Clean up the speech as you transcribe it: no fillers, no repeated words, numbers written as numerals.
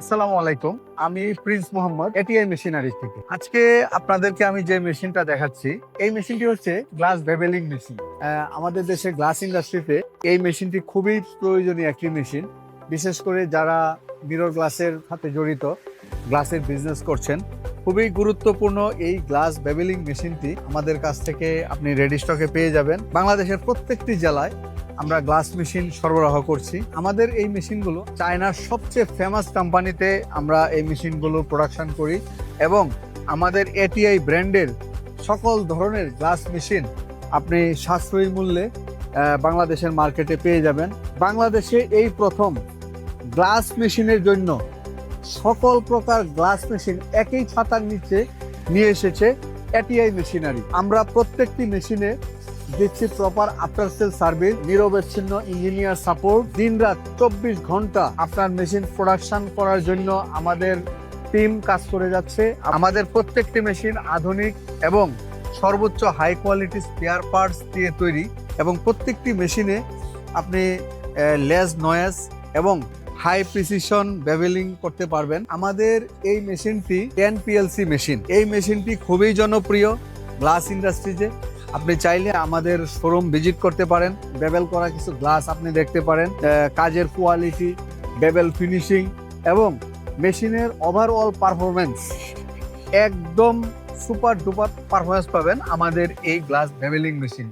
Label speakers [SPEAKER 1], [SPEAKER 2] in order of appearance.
[SPEAKER 1] আসসালামু আলাইকুম। আমি প্রিন্স মোহাম্মদ, এটিআই মেশিনারি থেকে। আজকে আপনাদেরকে আমি যে মেশিনটা দেখাচ্ছি, এই মেশিনটি হচ্ছে গ্লাস বেভেলিং মেশিন। আমাদের দেশে গ্লাস ইন্ডাস্ট্রিতে এই মেশিনটি খুবই প্রয়োজনীয় একটি মেশিন। বিশেষ করে যারা মিরর গ্লাসের সাথে জড়িত, গ্লাসের বিজনেস করছেন, খুবই গুরুত্বপূর্ণ এই গ্লাস বেভেলিং মেশিনটি আমাদের কাছ থেকে আপনি রেডি স্টকে পেয়ে যাবেন। বাংলাদেশের প্রত্যেকটি জেলায় আমরা গ্লাস মেশিন সরবরাহ করছি। আমাদের এই মেশিনগুলো চায়নার সবচেয়ে ফেমাস কোম্পানিতে আমরা এই মেশিনগুলো প্রোডাকশন করি এবং আমাদের এটিআই ব্র্যান্ডের সকল ধরনের গ্লাস মেশিন আপনি সাশ্রয়ী মূল্যে বাংলাদেশের মার্কেটে পেয়ে যাবেন। বাংলাদেশে এই প্রথম গ্লাস মেশিনের জন্য সকল প্রকার গ্লাস মেশিন একই ছাতার নিচে নিয়ে এসেছে এটিআই মেশিনারি। আমরা প্রত্যেকটি মেশিনে দিচ্ছি প্রপার আফটার সেল সার্ভিস, নিরবচ্ছিন্ন ইঞ্জিনিয়ার সাপোর্ট। দিনরাত 24 ঘন্টা আপনার মেশিন প্রোডাকশন করার জন্য আমাদের টিম কাজ করে যাচ্ছে। আমাদের প্রত্যেকটি মেশিন আধুনিক এবং সর্বোচ্চ হাই কোয়ালিটি স্পেয়ার পার্টস দিয়ে তৈরি এবং প্রত্যেকটি মেশিনে আপনি লেস নয়েজ এবং হাই প্রিসিশন বেভেলিং করতে পারবেন। আমাদের এই মেশিনটি 10 PLC মেশিন। এই মেশিনটি খুবই জনপ্রিয় গ্লাস ইন্ডাস্ট্রিতে। আপনি চাইলে আমাদের শোরুম ভিজিট করতে পারেন, বেবেল করা কিছু গ্লাস আপনি দেখতে পারেন। কাজের কোয়ালিটি, বেবেল ফিনিশিং এবং মেশিনের ওভারঅল পারফরমেন্স একদম সুপার ডুপার পারফরমেন্স পাবেন আমাদের এই গ্লাস বেভেলিং মেশিন।